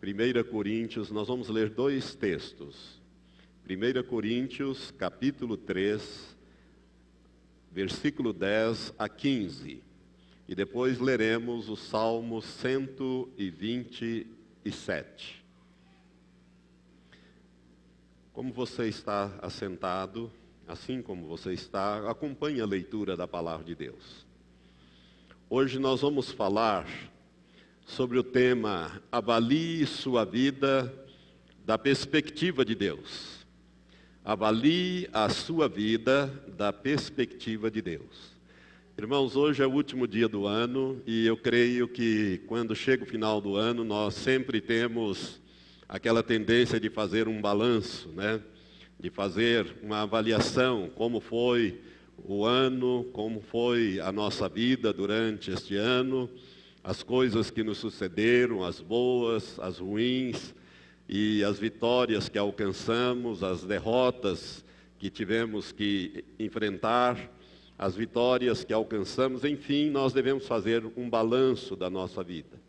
1 Coríntios, nós vamos ler dois textos. 1 Coríntios, capítulo 3, versículo 10 a 15. E depois leremos o Salmo 127. Como você está assentado, assim como você está, acompanhe a leitura da palavra de Deus. Hoje nós vamos falar sobre o tema Avalie sua vida da perspectiva de Deus. Avalie a sua vida da perspectiva de Deus. Irmãos, hoje é o último dia do ano e eu creio que quando chega o final do ano nós sempre temos aquela tendência de fazer um balanço, né? De fazer uma avaliação, como foi o ano, como foi a nossa vida durante este ano, as coisas que nos sucederam, as boas, as ruins, e as vitórias que alcançamos, as derrotas que tivemos que enfrentar, as vitórias que alcançamos, enfim, nós devemos fazer um balanço da nossa vida.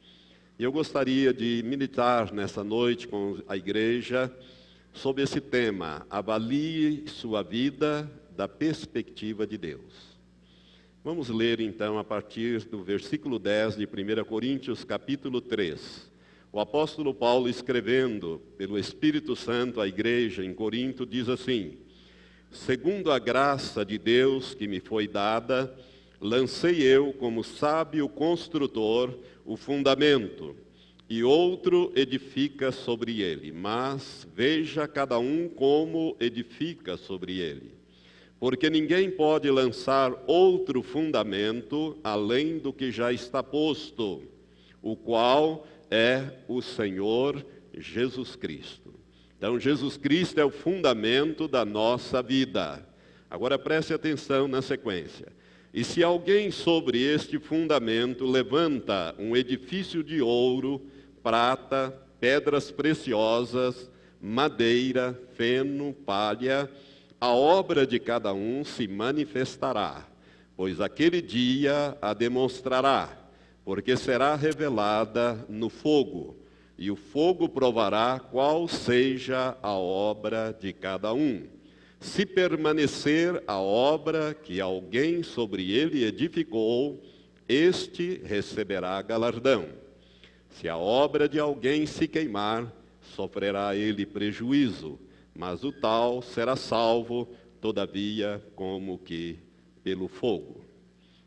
E eu gostaria de meditar nessa noite com a igreja sobre esse tema, avalie sua vida da perspectiva de Deus. Vamos ler então a partir do versículo 10 de 1 Coríntios capítulo 3. O apóstolo Paulo, escrevendo pelo Espírito Santo à igreja em Corinto, diz assim: segundo a graça de Deus que me foi dada, lancei eu como sábio construtor o fundamento, e outro edifica sobre ele, mas veja cada um como edifica sobre ele. Porque ninguém pode lançar outro fundamento além do que já está posto, o qual é o Senhor Jesus Cristo. Então, Jesus Cristo é o fundamento da nossa vida. Agora preste atenção na sequência. E se alguém sobre este fundamento levanta um edifício de ouro, prata, pedras preciosas, madeira, feno, palha, a obra de cada um se manifestará, pois aquele dia a demonstrará, porque será revelada no fogo, e o fogo provará qual seja a obra de cada um. Se permanecer a obra que alguém sobre ele edificou, este receberá galardão. Se a obra de alguém se queimar, sofrerá ele prejuízo, mas o tal será salvo, todavia, como que pelo fogo.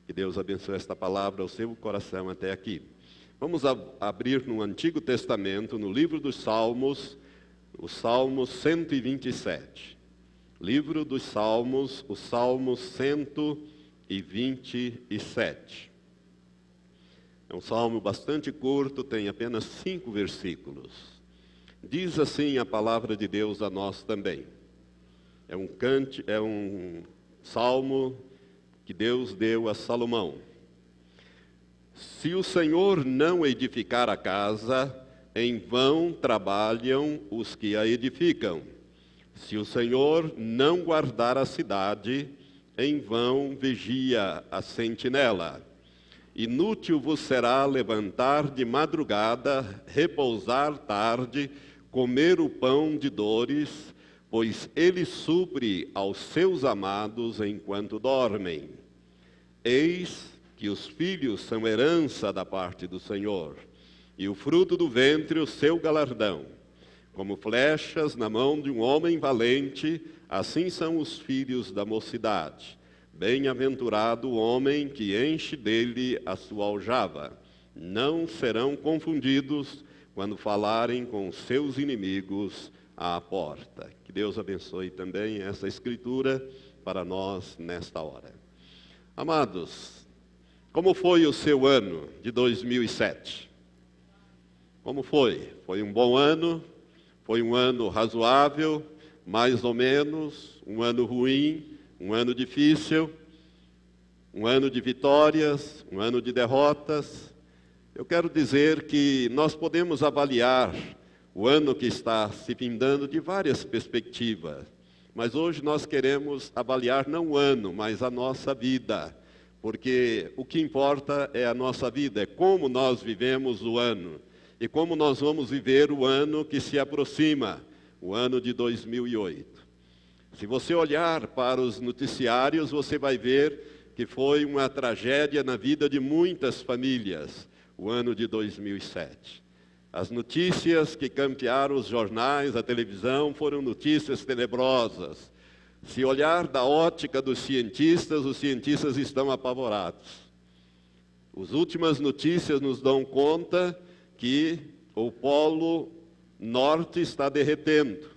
Que Deus abençoe esta palavra ao seu coração até aqui. Vamos abrir no Antigo Testamento, no livro dos Salmos, o Salmo 127. Livro dos Salmos, o Salmo 127. É um salmo bastante curto, tem apenas 5 versículos. Diz assim a palavra de Deus a nós também. É um salmo que Deus deu a Salomão. Se o Senhor não edificar a casa, em vão trabalham os que a edificam. Se o Senhor não guardar a cidade, em vão vigia a sentinela. Inútil vos será levantar de madrugada, repousar tarde, comer o pão de dores, pois ele supre aos seus amados enquanto dormem. Eis que os filhos são herança da parte do Senhor, e o fruto do ventre o seu galardão. Como flechas na mão de um homem valente, assim são os filhos da mocidade. Bem-aventurado o homem que enche dele a sua aljava. Não serão confundidos quando falarem com seus inimigos à porta. Que Deus abençoe também essa escritura para nós nesta hora. Amados, como foi o seu ano de 2007? Como foi? Foi um bom ano? Foi um ano razoável? Mais ou menos? Um ano ruim? Um ano difícil? Um ano de vitórias? Um ano de derrotas? Eu quero dizer que nós podemos avaliar o ano que está se findando de várias perspectivas. Mas hoje nós queremos avaliar não o ano, mas a nossa vida. Porque o que importa é a nossa vida, é como nós vivemos o ano. e como nós vamos viver o ano que se aproxima, o ano de 2008. Se você olhar para os noticiários, você vai ver que foi uma tragédia na vida de muitas famílias, o ano de 2007. As notícias que campearam os jornais, a televisão, foram notícias tenebrosas. Se olhar da ótica dos cientistas, os cientistas estão apavorados. As últimas notícias nos dão conta que o Polo Norte está derretendo.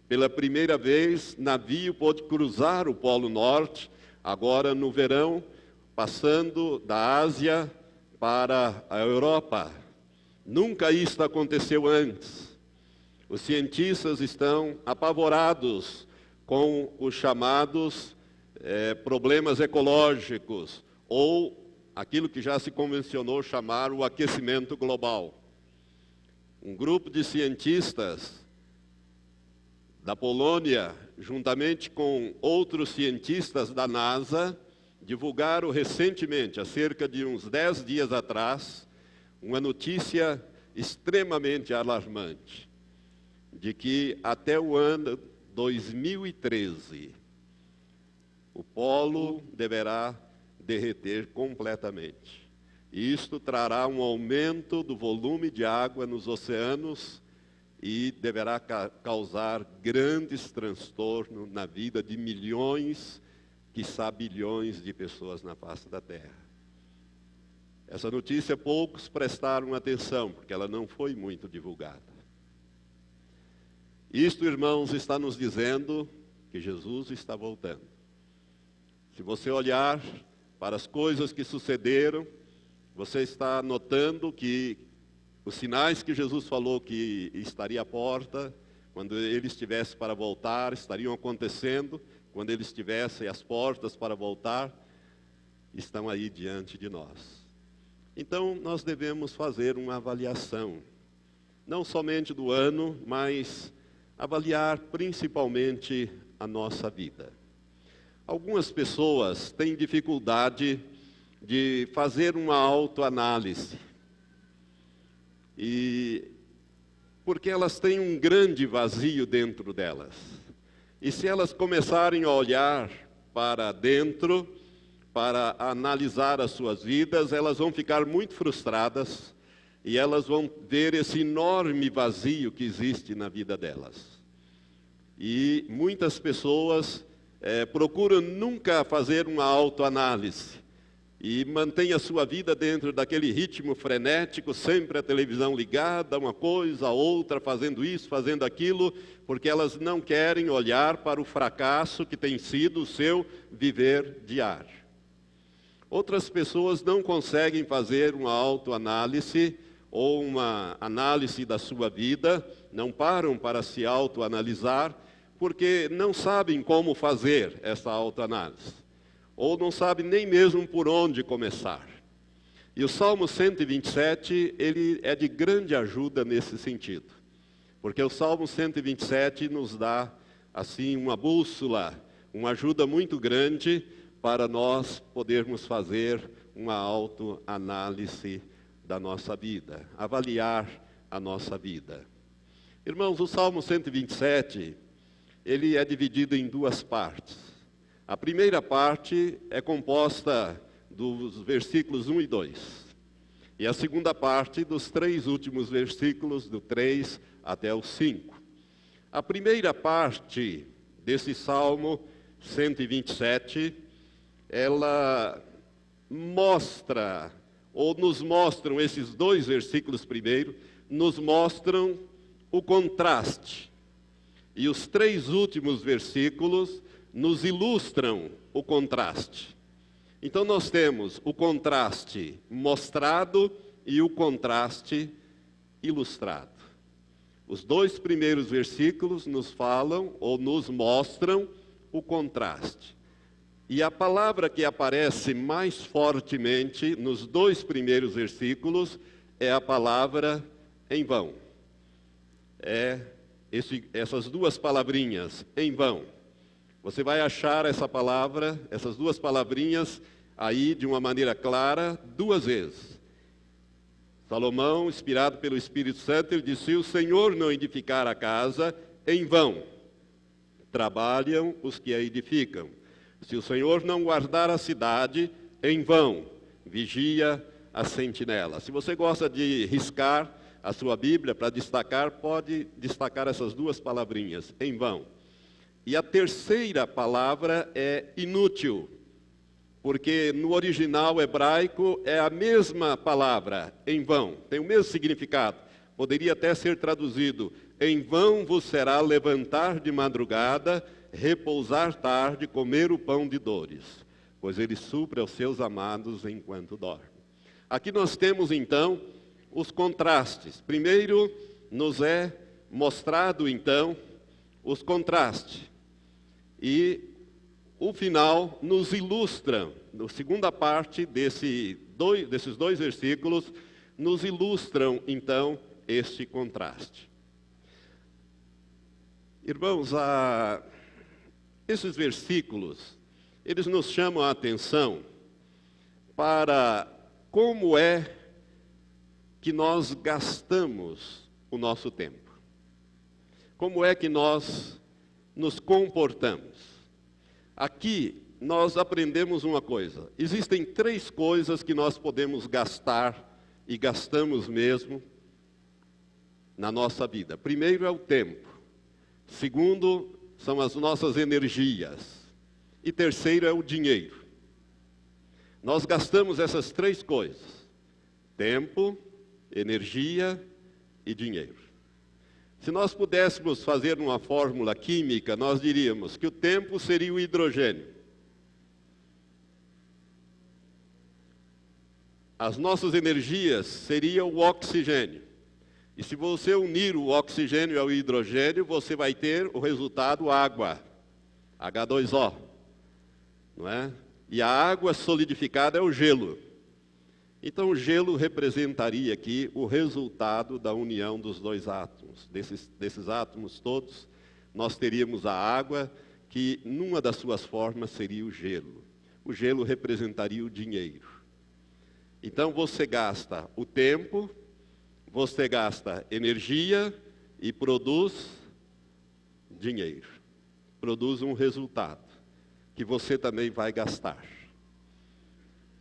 Pela primeira vez, navio pôde cruzar o Polo Norte, agora no verão, passando da Ásia para a Europa. Nunca isso aconteceu antes. Os cientistas estão apavorados com os chamados problemas ecológicos, ou aquilo que já se convencionou chamar o aquecimento global. Um grupo de cientistas da Polônia, juntamente com outros cientistas da NASA, divulgaram recentemente, há cerca de uns 10 dias atrás, uma notícia extremamente alarmante, de que até o ano 2013, o polo deverá derreter completamente. E isto trará um aumento do volume de água nos oceanos e deverá causar grandes transtornos na vida de milhões, quiçá bilhões de pessoas na face da Terra. Essa notícia poucos prestaram atenção, porque ela não foi muito divulgada. Isto, irmãos, está nos dizendo que Jesus está voltando. Se você olhar para as coisas que sucederam, você está notando que os sinais que Jesus falou que estaria à porta, quando ele estivesse para voltar, estariam acontecendo, quando ele estivesse às portas para voltar, estão aí diante de nós. Então, nós devemos fazer uma avaliação, não somente do ano, mas avaliar principalmente a nossa vida. Algumas pessoas têm dificuldade de fazer uma autoanálise, e porque elas têm um grande vazio dentro delas. E se elas começarem a olhar para dentro, para analisar as suas vidas, elas vão ficar muito frustradas e elas vão ver esse enorme vazio que existe na vida delas. E muitas pessoas procuram nunca fazer uma autoanálise e mantêm a sua vida dentro daquele ritmo frenético, sempre a televisão ligada, uma coisa, outra, fazendo isso, fazendo aquilo, porque elas não querem olhar para o fracasso que tem sido o seu viver diário. Outras pessoas não conseguem fazer uma autoanálise ou uma análise da sua vida, não param para se autoanalisar, porque não sabem como fazer essa autoanálise, ou não sabem nem mesmo por onde começar. E o Salmo 127, ele é de grande ajuda nesse sentido, porque o Salmo 127 nos dá, assim, uma bússola, uma ajuda muito grande para nós podermos fazer uma autoanálise da nossa vida, avaliar a nossa vida. Irmãos, o Salmo 127, ele é dividido em duas partes. A primeira parte é composta dos versículos 1 e 2. E a segunda parte dos 3 últimos versículos, do 3 até o 5. A primeira parte desse Salmo 127, ela mostra, ou nos mostram, esses 2 versículos primeiro, nos mostram o contraste. E os 3 últimos versículos nos ilustram o contraste. Então nós temos o contraste mostrado e o contraste ilustrado. Os 2 primeiros versículos nos falam ou nos mostram o contraste. E a palavra que aparece mais fortemente nos 2 primeiros versículos é a palavra em vão. Essas 2 palavrinhas, em vão. Você vai achar essa palavra, essas 2 palavrinhas aí de uma maneira clara 2 vezes. Salomão, inspirado pelo Espírito Santo, ele disse: se o Senhor não edificar a casa, em vão trabalham os que a edificam. Se o Senhor não guardar a cidade, em vão vigia a sentinela. Se você gosta de riscar a sua Bíblia para destacar, pode destacar essas duas palavrinhas, em vão. E a terceira palavra é inútil, porque no original hebraico é a mesma palavra, em vão, tem o mesmo significado. Poderia até ser traduzido: em vão vos será levantar de madrugada, repousar tarde, comer o pão de dores, pois ele supre aos seus amados enquanto dorme. Aqui nós temos então os contrastes. Primeiro nos é mostrado então os contrastes. E o final nos ilustra, na segunda parte desses dois versículos, nos ilustram então este contraste. Irmãos, esses versículos, eles nos chamam a atenção para como é que nós gastamos o nosso tempo. Como é que nós nos comportamos. Aqui nós aprendemos uma coisa: existem 3 coisas que nós podemos gastar, e gastamos mesmo, na nossa vida. Primeiro é o tempo. Segundo, são as nossas energias. E terceiro é o dinheiro. Nós gastamos essas 3 coisas: tempo, energia e dinheiro. Se nós pudéssemos fazer uma fórmula química, nós diríamos que o tempo seria o hidrogênio. As nossas energias seriam o oxigênio. E se você unir o oxigênio ao hidrogênio, você vai ter o resultado água, H2O, não é? E a água solidificada é o gelo. Então o gelo representaria aqui o resultado da união dos 2 átomos. Desses átomos todos, nós teríamos a água, que numa das suas formas seria o gelo. O gelo representaria o dinheiro. Então você gasta o tempo, você gasta energia e produz dinheiro. Produz um resultado que você também vai gastar.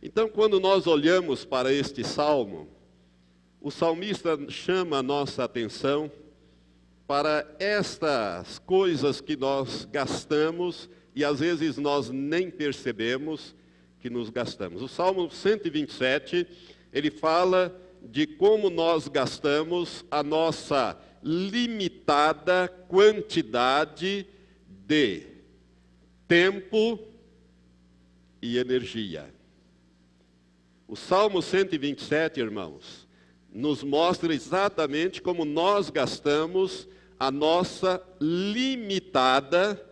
Então, quando nós olhamos para este salmo, o salmista chama a nossa atenção para estas coisas que nós gastamos e às vezes nós nem percebemos que nos gastamos. O Salmo 127, ele fala de como nós gastamos a nossa limitada quantidade de tempo e energia. O Salmo 127, irmãos, nos mostra exatamente como nós gastamos a nossa limitada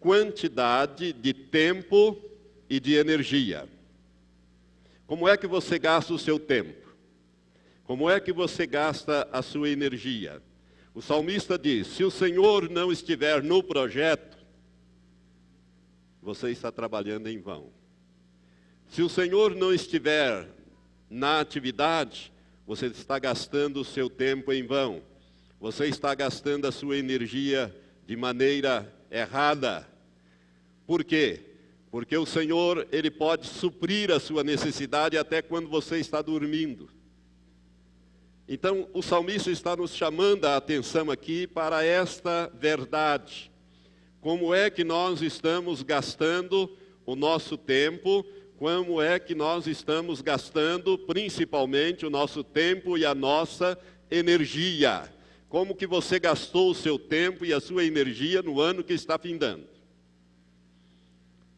quantidade de tempo e de energia. Como é que você gasta o seu tempo? Como é que você gasta a sua energia? O salmista diz: se o Senhor não estiver no projeto, você está trabalhando em vão. Se o Senhor não estiver na atividade, você está gastando o seu tempo em vão. Você está gastando a sua energia de maneira errada. Por quê? Porque o Senhor, Ele pode suprir a sua necessidade até quando você está dormindo. Então, o salmista está nos chamando a atenção aqui para esta verdade. Como é que nós estamos gastando o nosso tempo? Como é que nós estamos gastando principalmente o nosso tempo e a nossa energia? Como que você gastou o seu tempo e a sua energia no ano que está findando?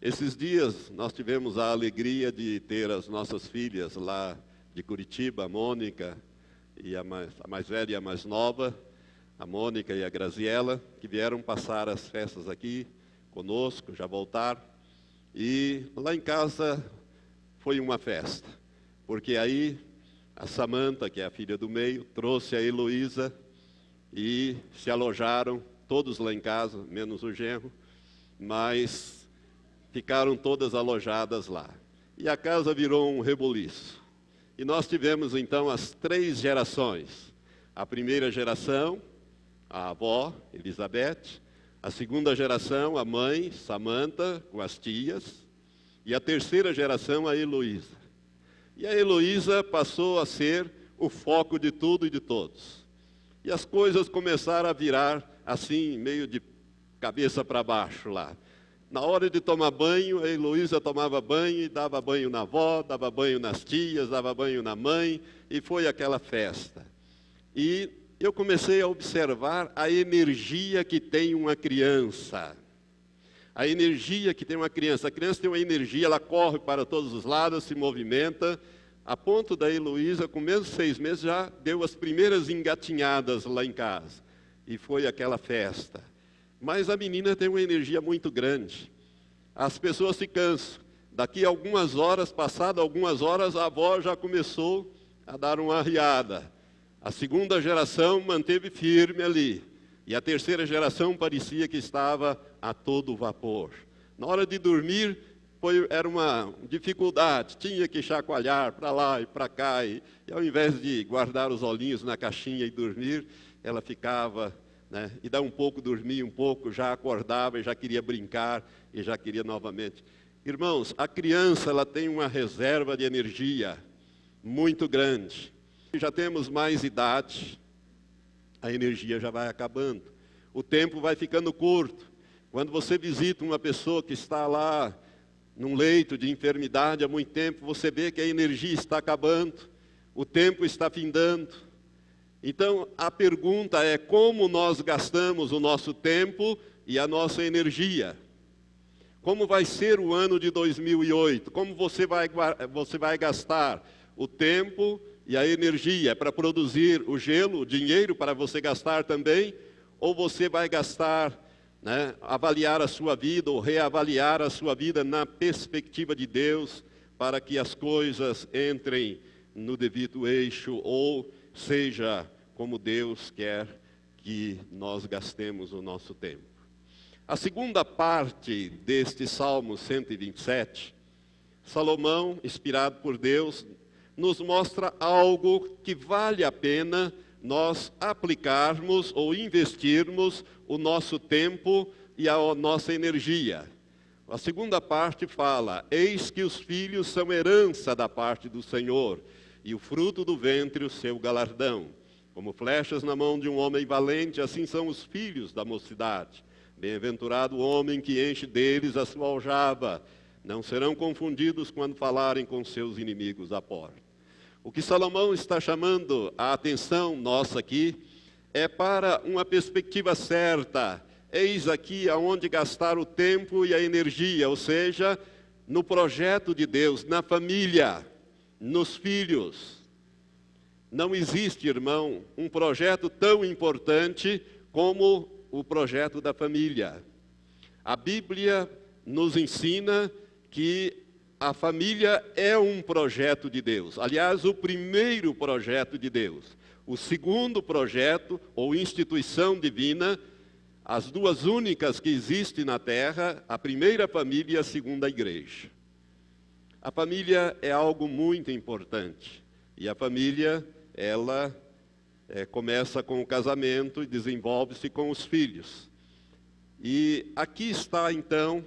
Esses dias nós tivemos a alegria de ter as nossas filhas lá de Curitiba, a Mônica, e a mais velha e a mais nova, a Mônica e a Graziela, que vieram passar as festas aqui conosco, já voltaram. E lá em casa foi uma festa, porque aí a Samanta, que é a filha do meio, trouxe a Heloísa e se alojaram todos lá em casa, menos o genro, mas ficaram todas alojadas lá. E a casa virou um rebuliço. E nós tivemos então as 3 gerações. A primeira geração, a avó, Elizabeth. A segunda geração, a mãe, Samantha, com as tias. E a terceira geração, a Heloísa. E a Heloísa passou a ser o foco de tudo e de todos. E as coisas começaram a virar assim, meio de cabeça para baixo lá. Na hora de tomar banho, a Heloísa tomava banho e dava banho na avó, dava banho nas tias, dava banho na mãe, e foi aquela festa. E eu comecei a observar a energia que tem uma criança. A energia que tem uma criança. A criança tem uma energia, ela corre para todos os lados, se movimenta, a ponto da Heloísa, com menos de 6 meses, já deu as primeiras engatinhadas lá em casa. E foi aquela festa. Mas a menina tem uma energia muito grande. As pessoas se cansam. Daqui a algumas horas, passado algumas horas, a avó já começou a dar uma arriada. A segunda geração manteve firme ali. E a terceira geração parecia que estava a todo vapor. Na hora de dormir, era uma dificuldade. Tinha que chacoalhar para lá e para cá. E ao invés de guardar os olhinhos na caixinha e dormir, ela ficava... E dá um pouco, dormia um pouco, já acordava e já queria brincar e já queria novamente. Irmãos, a criança ela tem uma reserva de energia muito grande. Já temos mais idade, a energia já vai acabando. O tempo vai ficando curto. Quando você visita uma pessoa que está lá num leito de enfermidade há muito tempo, você vê que a energia está acabando, o tempo está findando. Então, a pergunta é como nós gastamos o nosso tempo e a nossa energia. Como vai ser o ano de 2008? Como você vai gastar o tempo e a energia para produzir o gelo, o dinheiro para você gastar também? Ou você vai gastar, avaliar a sua vida ou reavaliar a sua vida na perspectiva de Deus para que as coisas entrem no devido eixo ou seja como Deus quer que nós gastemos o nosso tempo. A segunda parte deste Salmo 127, Salomão, inspirado por Deus, nos mostra algo que vale a pena nós aplicarmos ou investirmos o nosso tempo e a nossa energia. A segunda parte fala, eis que os filhos são herança da parte do Senhor, e o fruto do ventre o seu galardão. Como flechas na mão de um homem valente, assim são os filhos da mocidade. Bem-aventurado o homem que enche deles a sua aljava. Não serão confundidos quando falarem com seus inimigos à porta. O que Salomão está chamando a atenção nossa aqui é para uma perspectiva certa. Eis aqui aonde gastar o tempo e a energia, ou seja, no projeto de Deus, na família, nos filhos. Não existe, irmão, um projeto tão importante como o projeto da família. A Bíblia nos ensina que a família é um projeto de Deus. Aliás, o primeiro projeto de Deus. O segundo projeto, ou instituição divina, as duas únicas que existem na terra, a primeira família e a segunda igreja. A família é algo muito importante. E a família, ela começa com o casamento e desenvolve-se com os filhos. E aqui está, então,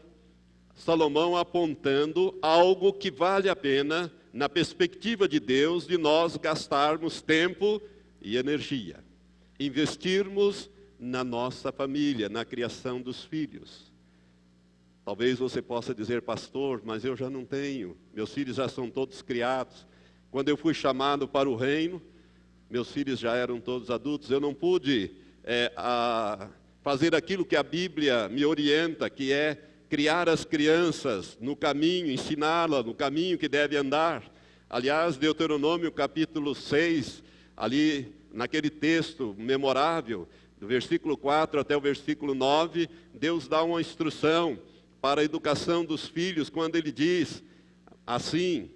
Salomão apontando algo que vale a pena, na perspectiva de Deus, de nós gastarmos tempo e energia. Investirmos na nossa família, na criação dos filhos. Talvez você possa dizer, pastor, mas eu já não tenho, meus filhos já são todos criados. Quando eu fui chamado para o reino, meus filhos já eram todos adultos, eu não pude fazer aquilo que a Bíblia me orienta, que é criar as crianças no caminho, ensiná-las no caminho que deve andar. Aliás, Deuteronômio capítulo 6, ali naquele texto memorável, do versículo 4 até o versículo 9, Deus dá uma instrução para a educação dos filhos, quando ele diz assim: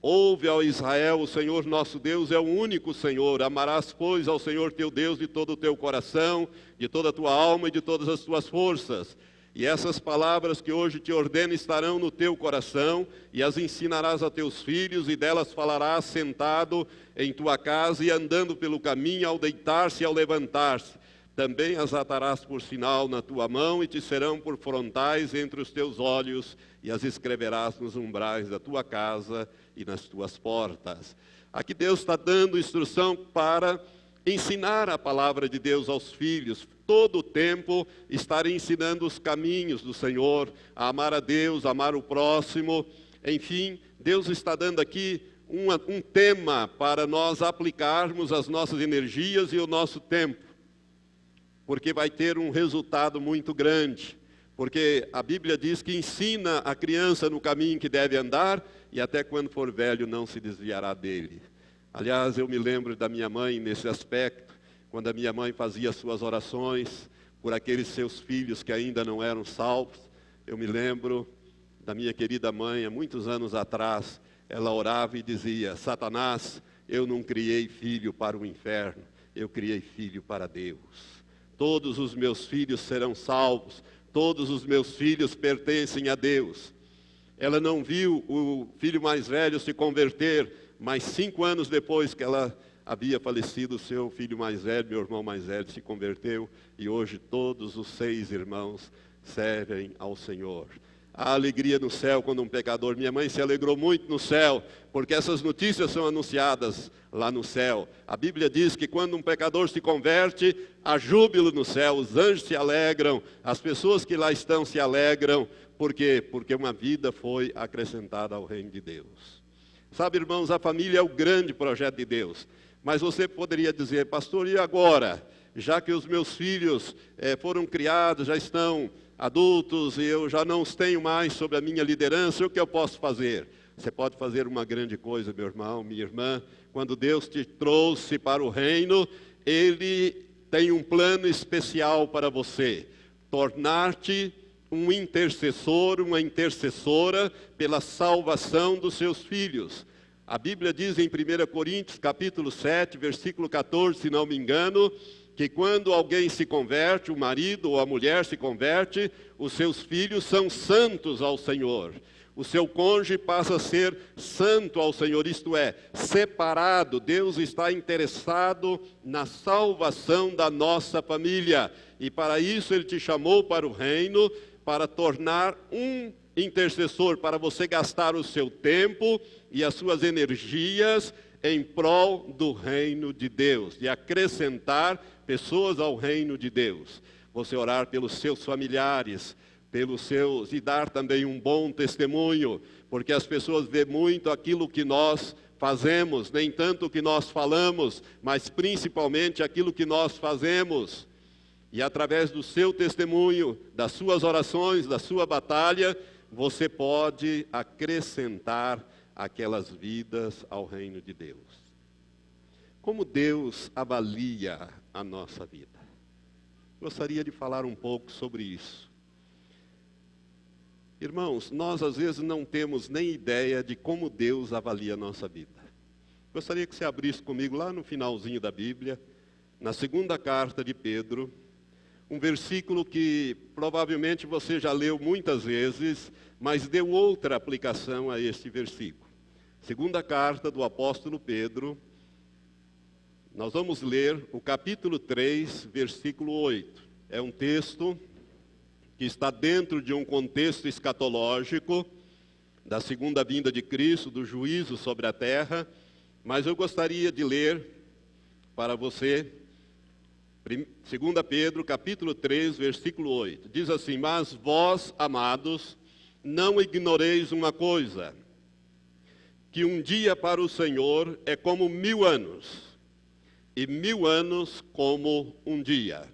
ouve, ó Israel, o Senhor nosso Deus é o único Senhor. Amarás, pois, ao Senhor teu Deus de todo o teu coração, de toda a tua alma e de todas as tuas forças. E essas palavras que hoje te ordeno estarão no teu coração, e as ensinarás a teus filhos, e delas falarás sentado em tua casa e andando pelo caminho, ao deitar-se e ao levantar-se. Também as atarás por sinal na tua mão, e te serão por frontais entre os teus olhos, e as escreverás nos umbrais da tua casa e nas tuas portas. Aqui Deus está dando instrução para ensinar a palavra de Deus aos filhos, todo o tempo estar ensinando os caminhos do Senhor, a amar a Deus, a amar o próximo. Enfim, Deus está dando aqui um tema para nós aplicarmos as nossas energias e o nosso tempo, porque vai ter um resultado muito grande, porque a Bíblia diz que ensina a criança no caminho que deve andar, e até quando for velho não se desviará dele. Aliás, eu me lembro da minha mãe nesse aspecto, quando a minha mãe fazia suas orações por aqueles seus filhos que ainda não eram salvos. Eu me lembro da minha querida mãe, há muitos anos atrás, ela orava e dizia: Satanás, eu não criei filho para o inferno, eu criei filho para Deus. Todos os meus filhos serão salvos, todos os meus filhos pertencem a Deus. Ela não viu o filho mais velho se converter, mas 5 anos depois que ela havia falecido, o seu filho mais velho, meu irmão mais velho, se converteu, e hoje todos os 6 irmãos servem ao Senhor. A alegria no céu quando um pecador, minha mãe se alegrou muito no céu, porque essas notícias são anunciadas lá no céu. A Bíblia diz que quando um pecador se converte, há júbilo no céu, os anjos se alegram, as pessoas que lá estão se alegram. Por quê? Porque uma vida foi acrescentada ao reino de Deus. Sabe, irmãos, a família é o grande projeto de Deus. Mas você poderia dizer: pastor, e agora? Já que os meus filhos foram criados, já estão adultos, e eu já não os tenho mais sob a minha liderança, o que eu posso fazer? Você pode fazer uma grande coisa, meu irmão, minha irmã. Quando Deus te trouxe para o reino, Ele tem um plano especial para você. Tornar-te um intercessor, uma intercessora pela salvação dos seus filhos. A Bíblia diz em 1 Coríntios, capítulo 7, versículo 14, se não me engano, que quando alguém se converte, o marido ou a mulher se converte, os seus filhos são santos ao Senhor. O seu cônjuge passa a ser santo ao Senhor, isto é, separado. Deus está interessado na salvação da nossa família. E para isso Ele te chamou para o reino, para tornar um intercessor, para você gastar o seu tempo e as suas energias em prol do reino de Deus, de acrescentar pessoas ao reino de Deus. Você orar pelos seus familiares, pelos seus, e dar também um bom testemunho, porque as pessoas veem muito aquilo que nós fazemos, nem tanto o que nós falamos, mas principalmente aquilo que nós fazemos. E através do seu testemunho, das suas orações, da sua batalha, você pode acrescentar aquelas vidas ao reino de Deus. Como Deus avalia a nossa vida? Gostaria de falar um pouco sobre isso. Irmãos, nós às vezes não temos nem ideia de como Deus avalia a nossa vida. Gostaria que você abrisse comigo lá no finalzinho da Bíblia, na 2ª carta de Pedro, um versículo que provavelmente você já leu muitas vezes, mas deu outra aplicação a este versículo. 2ª carta do apóstolo Pedro, nós vamos ler o capítulo 3, versículo 8. É um texto que está dentro de um contexto escatológico, da segunda vinda de Cristo, do juízo sobre a terra, mas eu gostaria de ler para você 2 Pedro, capítulo 3, versículo 8. Diz assim: mas vós, amados, não ignoreis uma coisa, que um dia para o Senhor é como 1000 anos, e 1000 anos como um dia.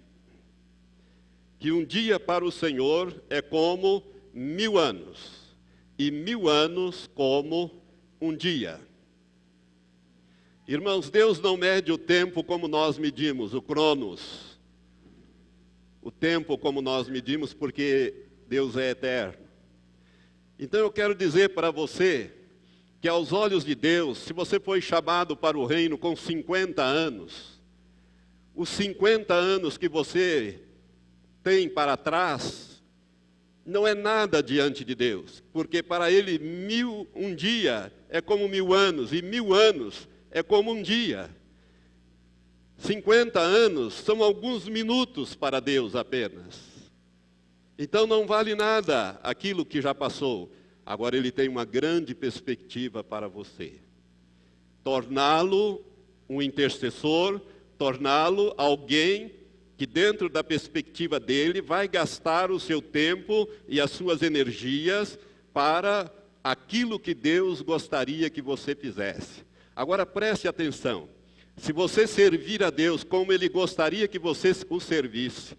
Que um dia para o Senhor é como 1000 anos, e 1000 anos como um dia. Irmãos, Deus não mede o tempo como nós medimos, o cronos. O tempo como nós medimos, porque Deus é eterno. Então eu quero dizer para você, que aos olhos de Deus, se você foi chamado para o reino com 50 anos, os 50 anos que você tem para trás, não é nada diante de Deus, porque para Ele um dia é como 1000 anos, e 1000 anos é como um dia. 50 anos são alguns minutos para Deus apenas. Então não vale nada aquilo que já passou. Agora Ele tem uma grande perspectiva para você. Torná-lo um intercessor, torná-lo alguém que dentro da perspectiva dele vai gastar o seu tempo e as suas energias para aquilo que Deus gostaria que você fizesse. Agora preste atenção, se você servir a Deus como Ele gostaria que você o servisse,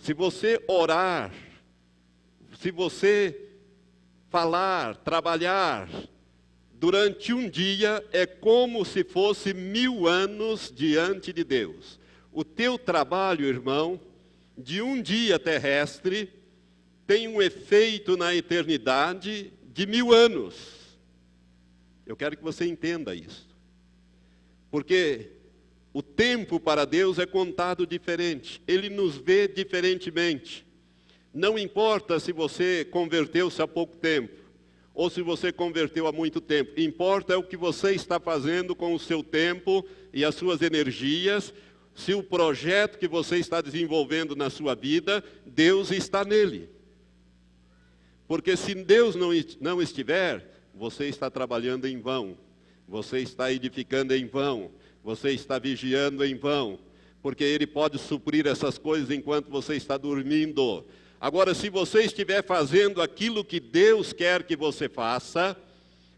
se você orar, se você falar, trabalhar, durante um dia é como se fosse 1000 anos diante de Deus. O teu trabalho, irmão, de um dia terrestre, tem um efeito na eternidade de 1000 anos. Eu quero que você entenda isso. Porque o tempo para Deus é contado diferente. Ele nos vê diferentemente. Não importa se você converteu-se há pouco tempo, ou se você converteu há muito tempo. Importa é o que você está fazendo com o seu tempo e as suas energias. Se o projeto que você está desenvolvendo na sua vida, Deus está nele. Porque se Deus não estiver, você está trabalhando em vão. Você está edificando em vão. Você está vigiando em vão. Porque Ele pode suprir essas coisas enquanto você está dormindo. Agora, se você estiver fazendo aquilo que Deus quer que você faça,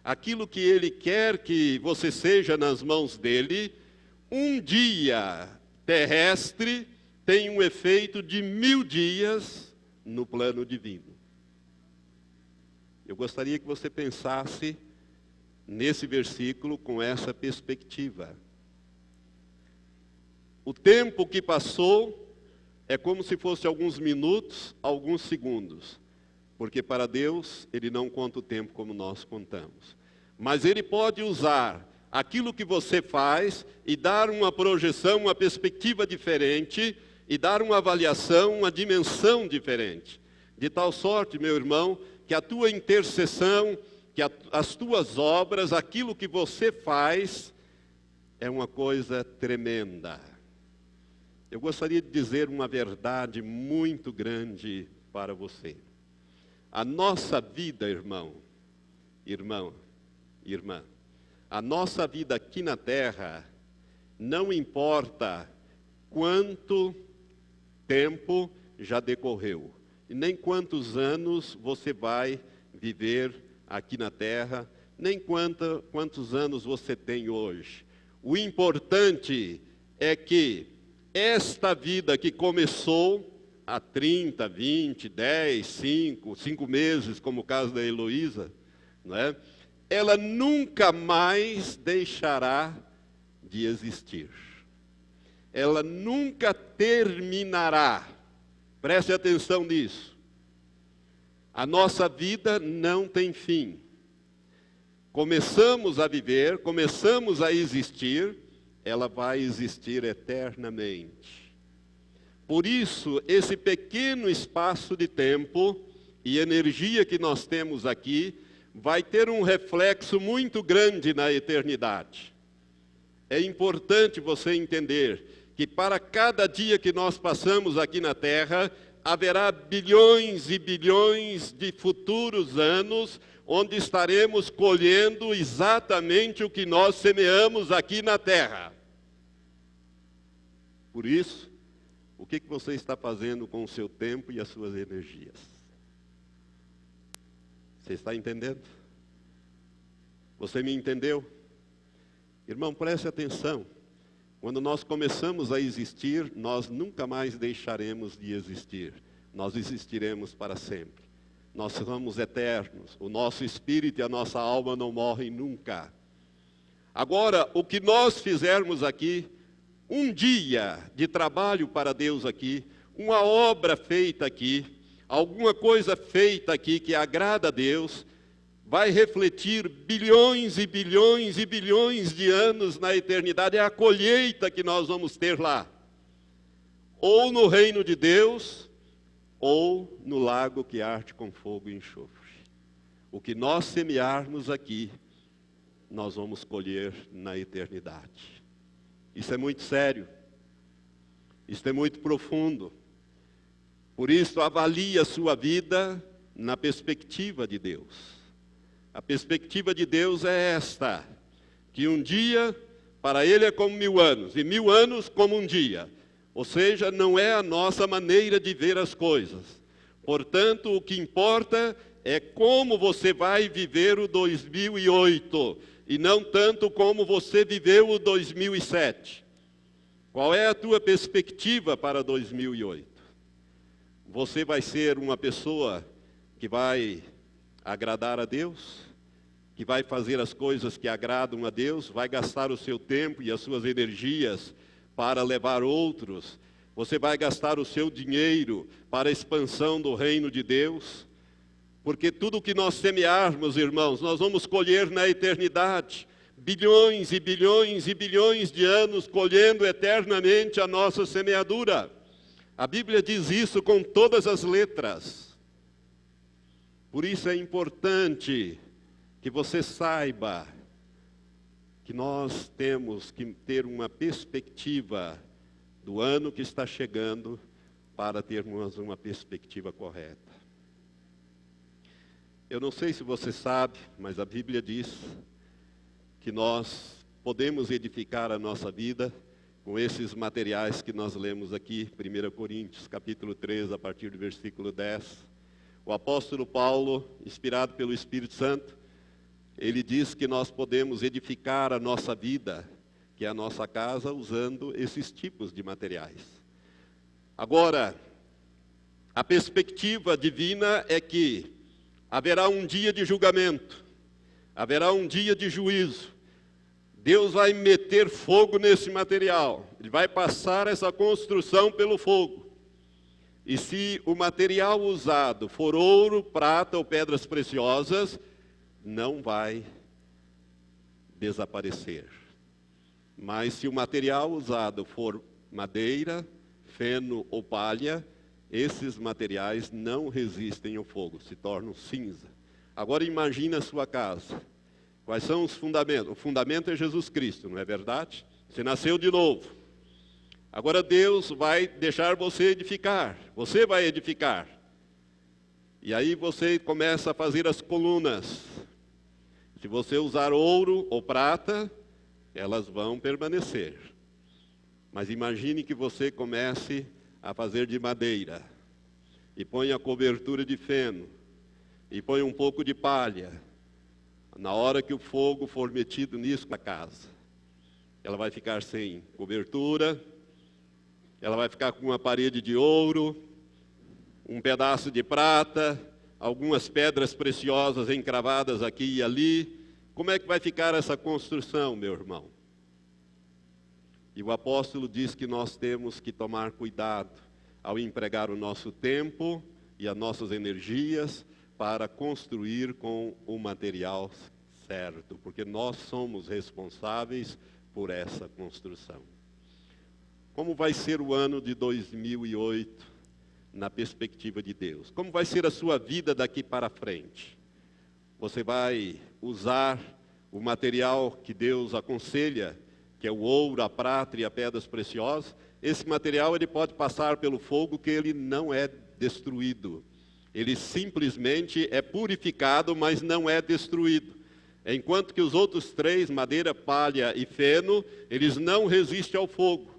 aquilo que Ele quer que você seja nas mãos dEle, um dia terrestre tem um efeito de 1000 dias no plano divino. Eu gostaria que você pensasse nesse versículo com essa perspectiva. O tempo que passou é como se fosse alguns minutos, alguns segundos. Porque para Deus, Ele não conta o tempo como nós contamos. Mas Ele pode usar aquilo que você faz e dar uma projeção, uma perspectiva diferente, e dar uma avaliação, uma dimensão diferente. De tal sorte, meu irmão, que a tua intercessão, que as tuas obras, aquilo que você faz, é uma coisa tremenda. Eu gostaria de dizer uma verdade muito grande para você. A nossa vida, irmã, a nossa vida aqui na terra, não importa quanto tempo já decorreu, e nem quantos anos você vai viver aqui na terra, nem quantos anos você tem hoje. O importante é que esta vida que começou há 30, 20, 10, 5 meses, como o caso da Heloísa, não é? Ela nunca mais deixará de existir. Ela nunca terminará. Preste atenção nisso. A nossa vida não tem fim. Começamos a viver, começamos a existir, ela vai existir eternamente. Por isso, esse pequeno espaço de tempo e energia que nós temos aqui vai ter um reflexo muito grande na eternidade. É importante você entender que para cada dia que nós passamos aqui na Terra, haverá bilhões e bilhões de futuros anos, onde estaremos colhendo exatamente o que nós semeamos aqui na Terra. Por isso, o que você está fazendo com o seu tempo e as suas energias? Você está entendendo? Você me entendeu? Irmão, preste atenção. Quando nós começamos a existir, nós nunca mais deixaremos de existir. Nós existiremos para sempre. Nós somos eternos. O nosso espírito e a nossa alma não morrem nunca. Agora, o que nós fizermos aqui, um dia de trabalho para Deus aqui, uma obra feita aqui, alguma coisa feita aqui que agrada a Deus, vai refletir bilhões e bilhões e bilhões de anos na eternidade. É a colheita que nós vamos ter lá. Ou no reino de Deus, ou no lago que arde com fogo e enxofre. O que nós semearmos aqui, nós vamos colher na eternidade. Isso é muito sério. Isso é muito profundo. Por isso, avalie a sua vida na perspectiva de Deus. A perspectiva de Deus é esta, que um dia para Ele é como 1000 anos, e 1000 anos como um dia. Ou seja, não é a nossa maneira de ver as coisas. Portanto, o que importa é como você vai viver o 2008, e não tanto como você viveu o 2007. Qual é a tua perspectiva para 2008? Você vai ser uma pessoa que vai agradar a Deus? Que vai fazer as coisas que agradam a Deus? Vai gastar o seu tempo e as suas energias para levar outros? Você vai gastar o seu dinheiro para a expansão do reino de Deus? Porque tudo que nós semearmos, irmãos, nós vamos colher na eternidade. Bilhões e bilhões e bilhões de anos colhendo eternamente a nossa semeadura. A Bíblia diz isso com todas as letras. Por isso é importante que você saiba que nós temos que ter uma perspectiva do ano que está chegando para termos uma perspectiva correta. Eu não sei se você sabe, mas a Bíblia diz que nós podemos edificar a nossa vida com esses materiais que nós lemos aqui, 1 Coríntios, capítulo 3, a partir do versículo 10. O apóstolo Paulo, inspirado pelo Espírito Santo, ele diz que nós podemos edificar a nossa vida, que é a nossa casa, usando esses tipos de materiais. Agora, a perspectiva divina é que haverá um dia de julgamento, haverá um dia de juízo. Deus vai meter fogo nesse material, Ele vai passar essa construção pelo fogo. E se o material usado for ouro, prata ou pedras preciosas, não vai desaparecer. Mas se o material usado for madeira, feno ou palha, esses materiais não resistem ao fogo, se tornam cinza. Agora imagine a sua casa. Quais são os fundamentos? O fundamento é Jesus Cristo, não é verdade? Você nasceu de novo. Agora Deus vai deixar você edificar. Você vai edificar. E aí você começa a fazer as colunas. Se você usar ouro ou prata, elas vão permanecer. Mas imagine que você comece a fazer de madeira. E põe a cobertura de feno. E põe um pouco de palha. Na hora que o fogo for metido nisso na casa, ela vai ficar sem cobertura, ela vai ficar com uma parede de ouro, um pedaço de prata, algumas pedras preciosas encravadas aqui e ali. Como é que vai ficar essa construção, meu irmão? E o apóstolo diz que nós temos que tomar cuidado ao empregar o nosso tempo e as nossas energias para construir com o material certo, porque nós somos responsáveis por essa construção. Como vai ser o ano de 2008 na perspectiva de Deus? Como vai ser a sua vida daqui para frente? Você vai usar o material que Deus aconselha, que é o ouro, a prata e as pedras preciosas? Esse material ele pode passar pelo fogo que ele não é destruído. Ele simplesmente é purificado, mas não é destruído. Enquanto que os outros três, madeira, palha e feno, eles não resistem ao fogo.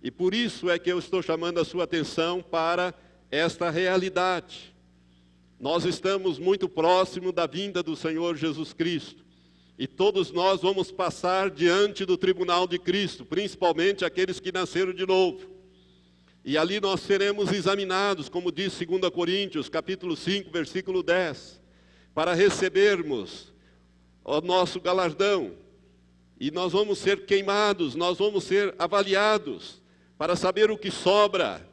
E por isso é que eu estou chamando a sua atenção para esta realidade. Nós estamos muito próximo da vinda do Senhor Jesus Cristo. E todos nós vamos passar diante do tribunal de Cristo, principalmente aqueles que nasceram de novo. E ali nós seremos examinados, como diz 2 Coríntios, capítulo 5, versículo 10, para recebermos o nosso galardão. E nós vamos ser queimados, nós vamos ser avaliados, para saber o que sobra,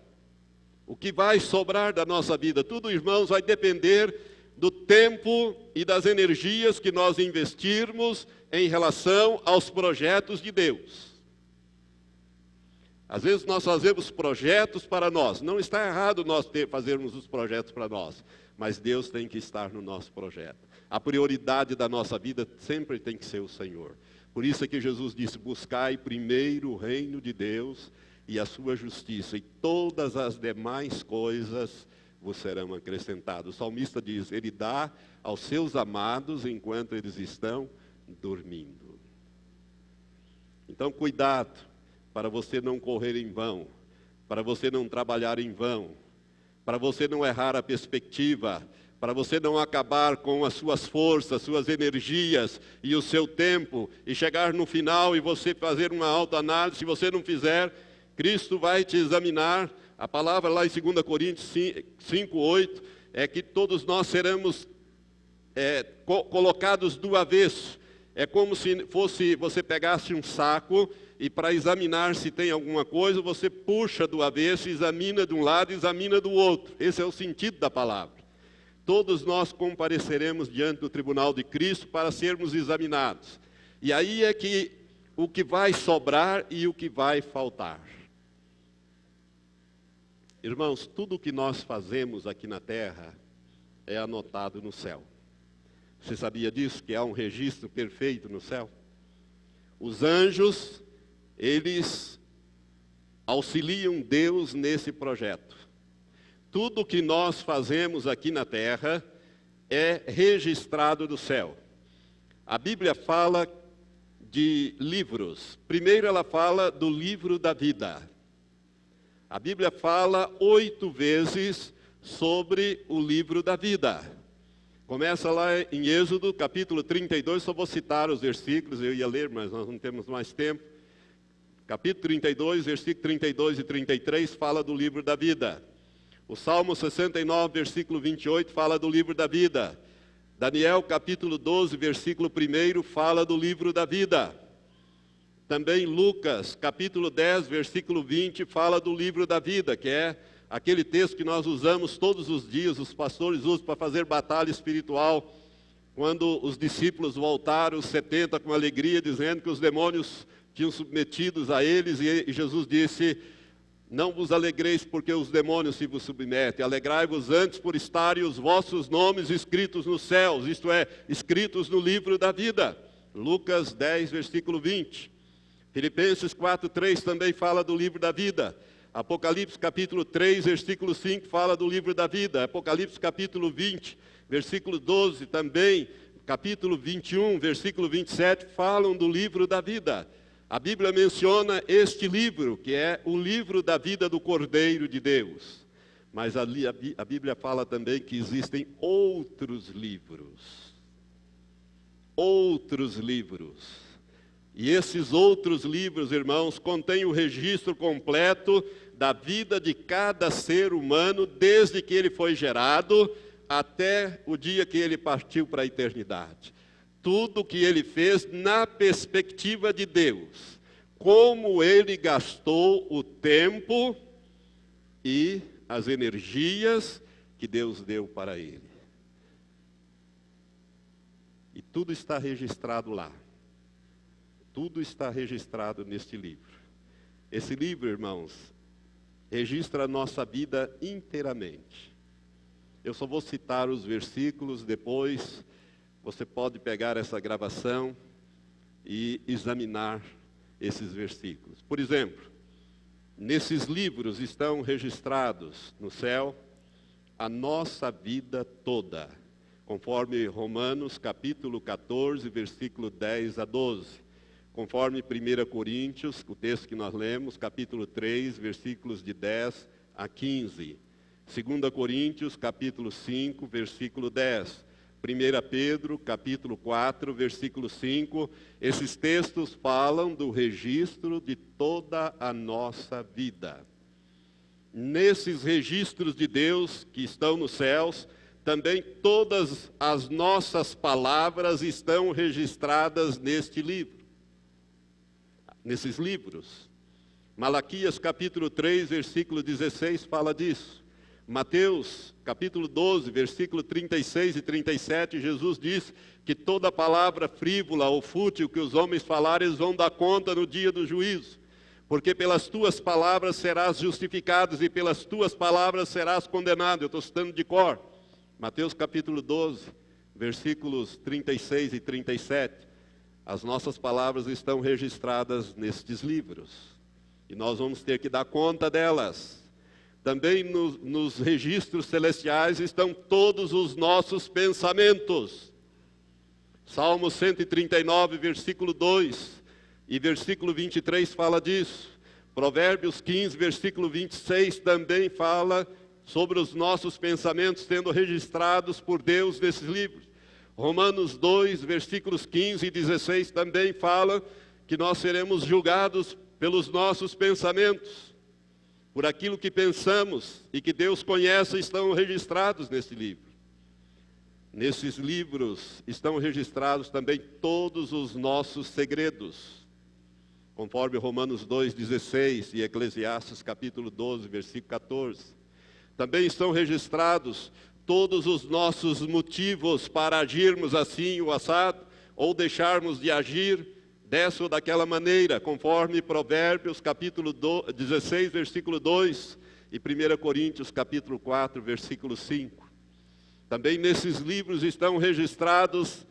o que vai sobrar da nossa vida. Tudo, irmãos, vai depender do tempo e das energias que nós investirmos em relação aos projetos de Deus. Às vezes nós fazemos projetos para nós. Não está errado nós fazermos os projetos para nós, mas Deus tem que estar no nosso projeto. A prioridade da nossa vida sempre tem que ser o Senhor. Por isso é que Jesus disse: buscai primeiro o reino de Deus e a sua justiça, e todas as demais coisas vos serão acrescentadas. O salmista diz: ele dá aos seus amados enquanto eles estão dormindo. Então, cuidado para você não correr em vão, para você não trabalhar em vão, para você não errar a perspectiva, para você não acabar com as suas forças, suas energias e o seu tempo, e chegar no final e você fazer uma autoanálise. Se você não fizer, Cristo vai te examinar. A palavra lá em 2 Coríntios 5:8 é que todos nós seremos colocados do avesso. É como se fosse, você pegasse um saco e para examinar se tem alguma coisa, você puxa do avesso, examina de um lado, examina do outro. Esse é o sentido da palavra. Todos nós compareceremos diante do tribunal de Cristo para sermos examinados. E aí é que o que vai sobrar e o que vai faltar. Irmãos, tudo o que nós fazemos aqui na terra é anotado no céu. Você sabia disso? Que há um registro perfeito no céu? Os anjos, eles auxiliam Deus nesse projeto. Tudo que nós fazemos aqui na terra é registrado no céu. A Bíblia fala de livros. Primeiro ela fala do livro da vida. A Bíblia fala 8 vezes sobre o livro da vida. Começa lá em Êxodo, capítulo 32, só vou citar os versículos, eu ia ler, mas nós não temos mais tempo. Capítulo 32, versículo 32 e 33, fala do livro da vida. O Salmo 69, versículo 28, fala do livro da vida. Daniel, capítulo 12, versículo 1, fala do livro da vida. Também Lucas, capítulo 10, versículo 20, fala do livro da vida, que é aquele texto que nós usamos todos os dias, os pastores usam para fazer batalha espiritual. Quando os discípulos voltaram, os 70, com alegria, dizendo que os demônios tinham submetidos a eles, e Jesus disse: não vos alegreis porque os demônios se vos submetem, alegrai-vos antes por estarem os vossos nomes escritos nos céus, isto é, escritos no livro da vida. Lucas 10, versículo 20. Filipenses 4:3 também fala do livro da vida. Apocalipse capítulo 3, versículo 5 fala do livro da vida. Apocalipse capítulo 20, versículo 12 também, capítulo 21, versículo 27 falam do livro da vida. A Bíblia menciona este livro, que é o livro da vida do Cordeiro de Deus. Mas ali a Bíblia fala também que existem outros livros. Outros livros. E esses outros livros, irmãos, contêm o registro completo da vida de cada ser humano, desde que ele foi gerado até o dia que ele partiu para a eternidade. Tudo que ele fez na perspectiva de Deus. Como ele gastou o tempo e as energias que Deus deu para ele. E tudo está registrado lá. Tudo está registrado neste livro. Esse livro, irmãos, registra a nossa vida inteiramente. Eu só vou citar os versículos, depois você pode pegar essa gravação e examinar esses versículos. Por exemplo, nesses livros estão registrados no céu a nossa vida toda, conforme Romanos capítulo 14, versículo 10 a 12. Conforme 1 Coríntios, o texto que nós lemos, capítulo 3, versículos de 10 a 15. 2 Coríntios, capítulo 5, versículo 10. 1 Pedro, capítulo 4, versículo 5. Esses textos falam do registro de toda a nossa vida. Nesses registros de Deus que estão nos céus, também todas as nossas palavras estão registradas neste livro. Nesses livros. Malaquias capítulo 3, versículo 16 fala disso. Mateus capítulo 12, versículo 36 e 37, Jesus diz que toda palavra frívola ou fútil que os homens falarem, eles vão dar conta no dia do juízo. Porque pelas tuas palavras serás justificado e pelas tuas palavras serás condenado. Eu estou citando de cor. Mateus capítulo 12, versículos 36 e 37. As nossas palavras estão registradas nestes livros. E nós vamos ter que dar conta delas. Também nos registros celestiais estão todos os nossos pensamentos. Salmo 139, versículo 2 e versículo 23 fala disso. Provérbios 15, versículo 26 também fala sobre os nossos pensamentos sendo registrados por Deus nesses livros. Romanos 2, versículos 15 e 16 também fala que nós seremos julgados pelos nossos pensamentos. Por aquilo que pensamos e que Deus conhece estão registrados nesse livro. Nesses livros estão registrados também todos os nossos segredos, conforme Romanos 2,16 e Eclesiastes capítulo 12, versículo 14. Também estão registrados todos os nossos motivos para agirmos assim ou assado, ou deixarmos de agir dessa ou daquela maneira, conforme Provérbios capítulo 16, versículo 2 e 1 Coríntios capítulo 4, versículo 5. Também nesses livros estão registrados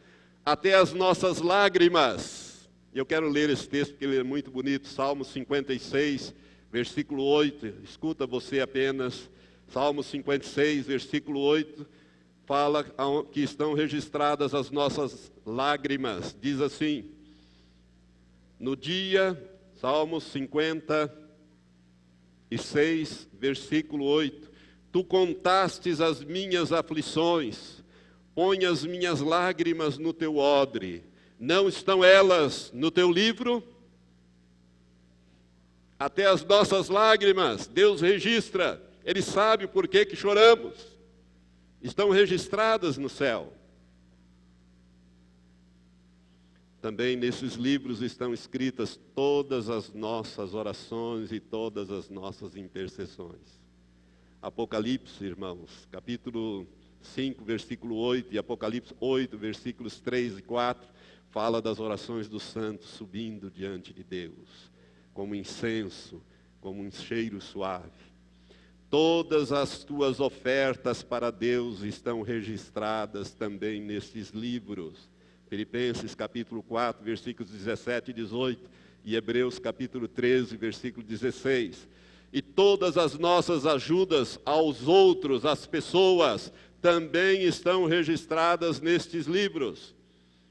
até as nossas lágrimas. Eu quero ler esse texto porque ele é muito bonito. Salmo 56, versículo 8. Escuta você apenas. Salmo 56, versículo 8. Fala que estão registradas as nossas lágrimas. Diz assim. No dia, Salmo 56, versículo 8. Tu contastes as minhas aflições, põe as minhas lágrimas no teu odre. Não estão elas no teu livro? Até as nossas lágrimas, Deus registra. Ele sabe por que choramos. Estão registradas no céu. Também nesses livros estão escritas todas as nossas orações e todas as nossas intercessões. Apocalipse, irmãos, capítulo 5, versículo 8, e Apocalipse 8, versículos 3 e 4, fala das orações dos santos subindo diante de Deus, como incenso, como um cheiro suave. Todas as tuas ofertas para Deus estão registradas também nesses livros. Filipenses capítulo 4, versículos 17 e 18, e Hebreus capítulo 13, versículo 16. E todas as nossas ajudas aos outros, às pessoas, também estão registradas nestes livros.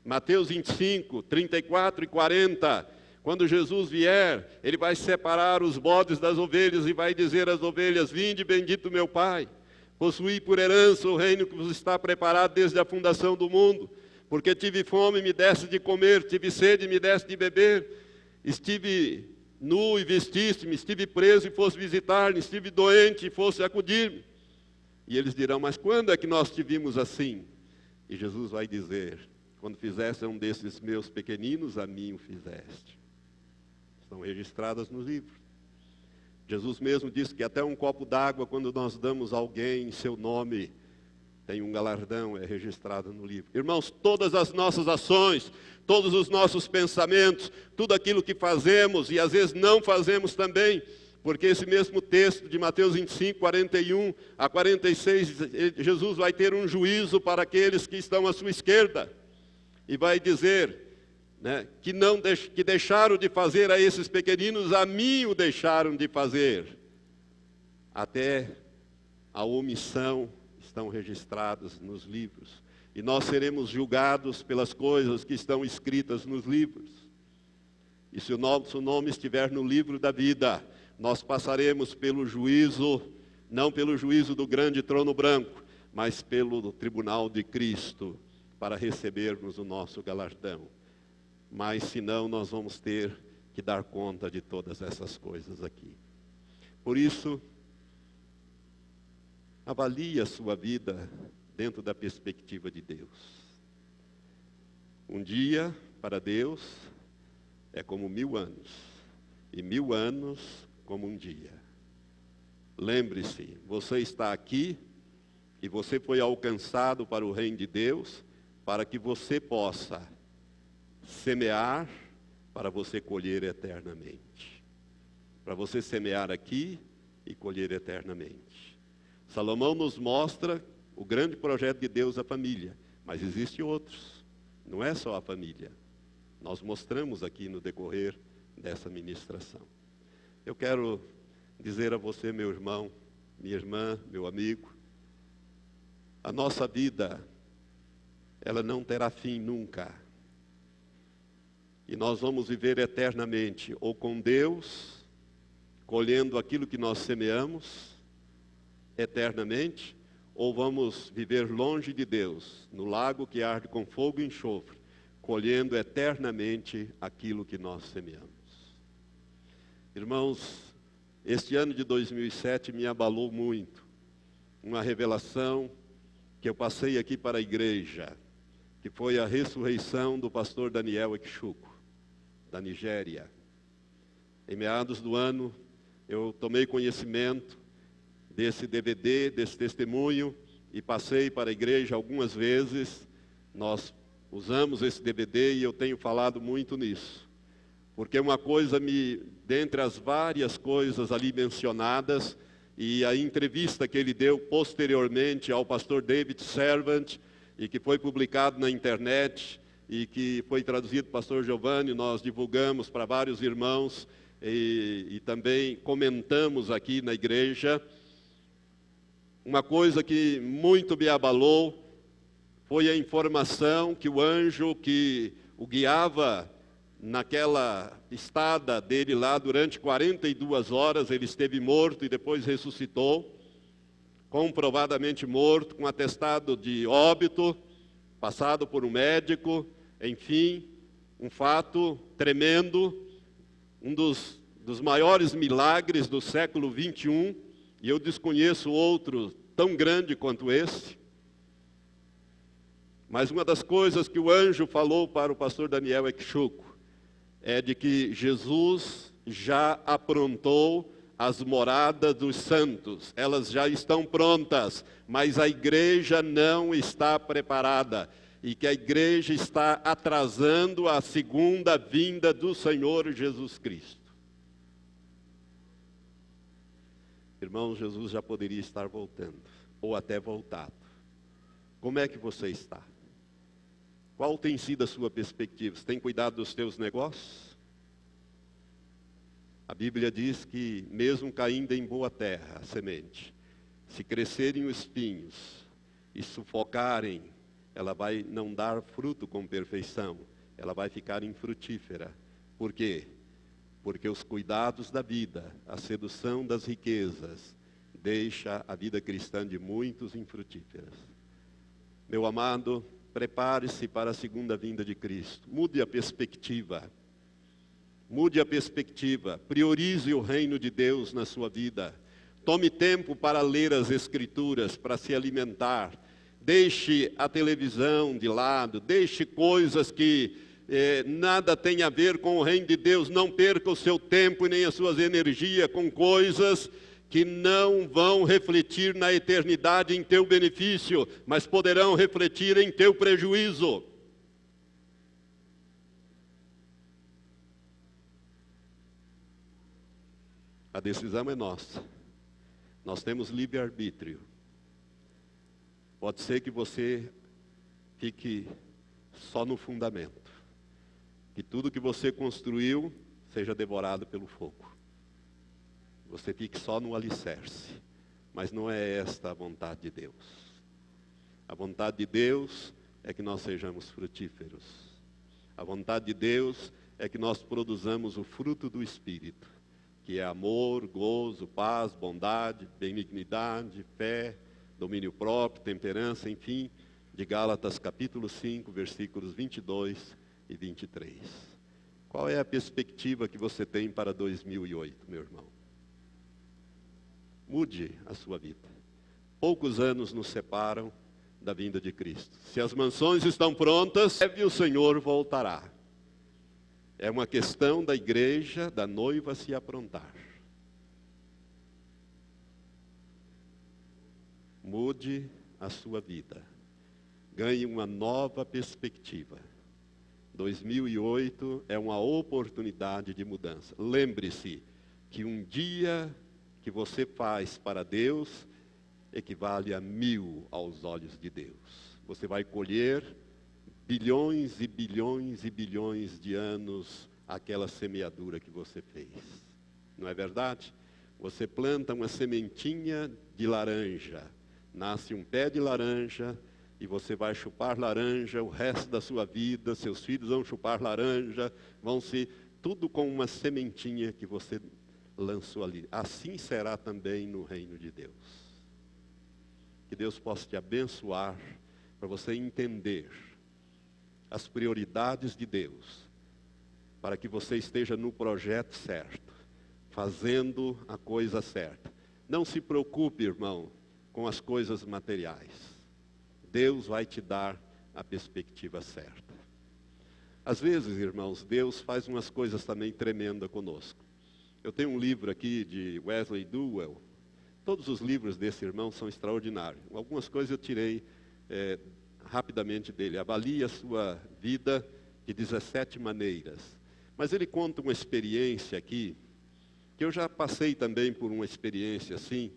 Mateus 25, 34 e 40. Quando Jesus vier, ele vai separar os bodes das ovelhas e vai dizer às ovelhas: vinde, bendito meu Pai, possuí por herança o reino que vos está preparado desde a fundação do mundo. Porque tive fome e me deste de comer, tive sede e me deste de beber, estive nu e vestiste-me, estive preso e fosse visitar-me, estive doente e fosse acudir-me. E eles dirão: mas quando é que nós te vimos assim? E Jesus vai dizer: quando fizeste um desses meus pequeninos, a mim o fizeste. Estão registradas no livro. Jesus mesmo disse que até um copo d'água, quando nós damos a alguém em seu nome, tem um galardão, é registrado no livro. Irmãos, todas as nossas ações, todos os nossos pensamentos, tudo aquilo que fazemos e às vezes não fazemos também, porque esse mesmo texto de Mateus 25, 41 a 46, Jesus vai ter um juízo para aqueles que estão à sua esquerda e vai dizer, né, que deixaram de fazer a esses pequeninos, a mim o deixaram de fazer. Até a omissão estão registradas nos livros. E nós seremos julgados pelas coisas que estão escritas nos livros. E se o nosso nome estiver no livro da vida, nós passaremos pelo juízo, não pelo juízo do grande trono branco, mas pelo tribunal de Cristo, para recebermos o nosso galardão. Mas senão nós vamos ter que dar conta de todas essas coisas aqui. Por isso, avalie a sua vida dentro da perspectiva de Deus. Um dia, para Deus, é como 1000 anos. E 1000 anos como um dia. Lembre-se, você está aqui e você foi alcançado para o reino de Deus, para que você possa semear, para você colher eternamente. para você semear aqui e colher eternamente. Salomão nos mostra o grande projeto de Deus, a família, mas existem outros, não é só a família. Nós mostramos aqui no decorrer dessa ministração. Eu quero dizer a você, meu irmão, minha irmã, meu amigo, a nossa vida, ela não terá fim nunca. E nós vamos viver eternamente, ou com Deus, colhendo aquilo que nós semeamos, eternamente, ou vamos viver longe de Deus, no lago que arde com fogo e enxofre, colhendo eternamente aquilo que nós semeamos. Irmãos, este ano de 2007 me abalou muito. Uma revelação que eu passei aqui para a igreja, que foi a ressurreição do pastor Daniel Ekchuku, da Nigéria. Em meados do ano, eu tomei conhecimento desse DVD, desse testemunho, e passei para a igreja algumas vezes. Nós usamos esse DVD e eu tenho falado muito nisso. Porque uma coisa dentre as várias coisas ali mencionadas, e a entrevista que ele deu posteriormente ao pastor David Servant, e que foi publicado na internet, e que foi traduzido para o pastor Giovanni, nós divulgamos para vários irmãos, e também comentamos aqui na igreja. Uma coisa que muito me abalou foi a informação que o anjo que o guiava naquela estada dele lá durante 42 horas, ele esteve morto e depois ressuscitou, comprovadamente morto, com atestado de óbito, passado por um médico, enfim, um fato tremendo, um dos maiores milagres do século 21, e eu desconheço outro tão grande quanto esse. Mas uma das coisas que o anjo falou para o pastor Daniel Ekchuku é de que Jesus já aprontou as moradas dos santos. Elas já estão prontas, mas a igreja não está preparada. E que a igreja está atrasando a segunda vinda do Senhor Jesus Cristo. Irmãos, Jesus já poderia estar voltando, ou até voltado. Como é que você está? Qual tem sido a sua perspectiva? Você tem cuidado dos teus negócios? A Bíblia diz que mesmo caindo em boa terra, a semente, se crescerem os espinhos e sufocarem, ela vai não dar fruto com perfeição, ela vai ficar infrutífera. Por quê? Porque os cuidados da vida, a sedução das riquezas, deixa a vida cristã de muitos infrutíferas. Meu amado, prepare-se para a segunda vinda de Cristo. Mude a perspectiva. Mude a perspectiva. Priorize o reino de Deus na sua vida. Tome tempo para ler as Escrituras, para se alimentar. Deixe a televisão de lado. Deixe coisas que nada tem a ver com o reino de Deus. Não perca o seu tempo e nem as suas energias com coisas que não vão refletir na eternidade em teu benefício, mas poderão refletir em teu prejuízo. A decisão é nossa. Nós temos livre-arbítrio. Pode ser que você fique só no fundamento, que tudo que você construiu seja devorado pelo fogo. Você fique só no alicerce, mas não é esta a vontade de Deus. A vontade de Deus é que nós sejamos frutíferos. A vontade de Deus é que nós produzamos o fruto do Espírito, que é amor, gozo, paz, bondade, benignidade, fé, domínio próprio, temperança, enfim, de Gálatas capítulo 5, versículos 22 e 23. Qual é a perspectiva que você tem para 2008, meu irmão? Mude a sua vida. Poucos anos nos separam da vinda de Cristo. Se as mansões estão prontas, o Senhor voltará. É uma questão da igreja, da noiva se aprontar. Mude a sua vida. Ganhe uma nova perspectiva. 2008 é uma oportunidade de mudança. Lembre-se que um dia que você faz para Deus equivale a 1000 aos olhos de Deus. Você vai colher bilhões e bilhões e bilhões de anos aquela semeadura que você fez. Não é verdade? Você planta uma sementinha de laranja, nasce um pé de laranja e você vai chupar laranja o resto da sua vida, seus filhos vão chupar laranja, tudo com uma sementinha que você lançou ali. Assim será também no reino de Deus. Que Deus possa te abençoar para você entender as prioridades de Deus, para que você esteja no projeto certo, fazendo a coisa certa. Não se preocupe, irmão, com as coisas materiais. Deus vai te dar a perspectiva certa. Às vezes, irmãos, Deus faz umas coisas também tremendas conosco. Eu tenho um livro aqui de Wesley Duewel. Todos os livros desse irmão são extraordinários. Algumas coisas eu tirei rapidamente dele. Avalie a sua vida de 17 maneiras. Mas ele conta uma experiência aqui, que eu já passei também por uma experiência assim,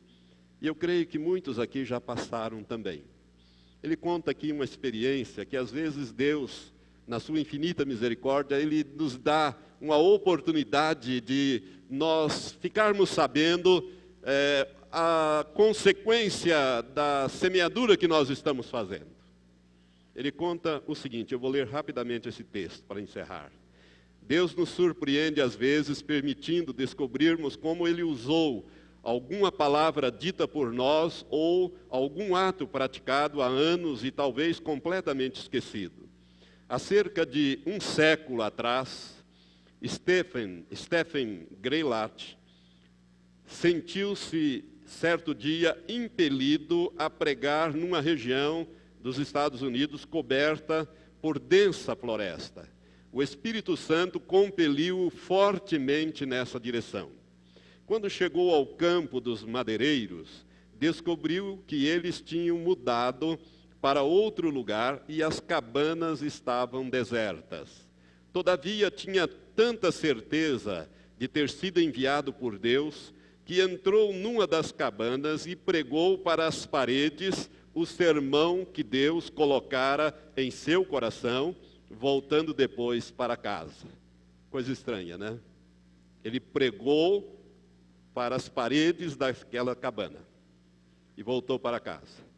e eu creio que muitos aqui já passaram também. Ele conta aqui uma experiência que às vezes Deus, na sua infinita misericórdia, Ele nos dá uma oportunidade de nós ficarmos sabendo a consequência da semeadura que nós estamos fazendo. Ele conta o seguinte, eu vou ler rapidamente esse texto para encerrar. Deus nos surpreende às vezes, permitindo descobrirmos como Ele usou alguma palavra dita por nós ou algum ato praticado há anos e talvez completamente esquecido. Há cerca de um século atrás, Stephen Greylat sentiu-se certo dia impelido a pregar numa região dos Estados Unidos coberta por densa floresta. O Espírito Santo compeliu-o fortemente nessa direção. Quando chegou ao campo dos madeireiros, descobriu que eles tinham mudado para outro lugar e as cabanas estavam desertas. Todavia, tinha tanta certeza de ter sido enviado por Deus, que entrou numa das cabanas e pregou para as paredes o sermão que Deus colocara em seu coração, voltando depois para casa. Coisa estranha, né? Ele pregou para as paredes daquela cabana e voltou para casa.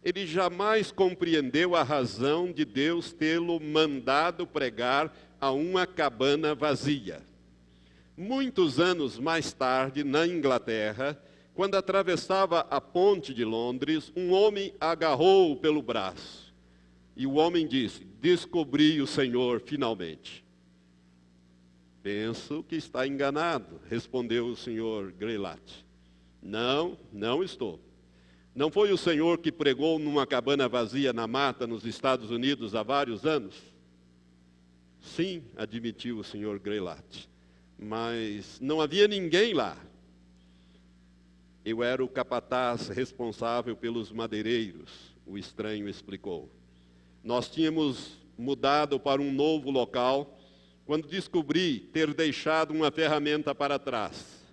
Ele jamais compreendeu a razão de Deus tê-lo mandado pregar a uma cabana vazia. Muitos anos mais tarde, na Inglaterra, quando atravessava a ponte de Londres, um homem agarrou-o pelo braço. E o homem disse, descobri o Senhor finalmente. Penso que está enganado, respondeu o senhor Greylat. Não, não estou. Não foi o Senhor que pregou numa cabana vazia na mata nos Estados Unidos há vários anos? Sim, admitiu o senhor Greylat. Mas não havia ninguém lá. Eu era o capataz responsável pelos madeireiros, o estranho explicou. Nós tínhamos mudado para um novo local quando descobri ter deixado uma ferramenta para trás.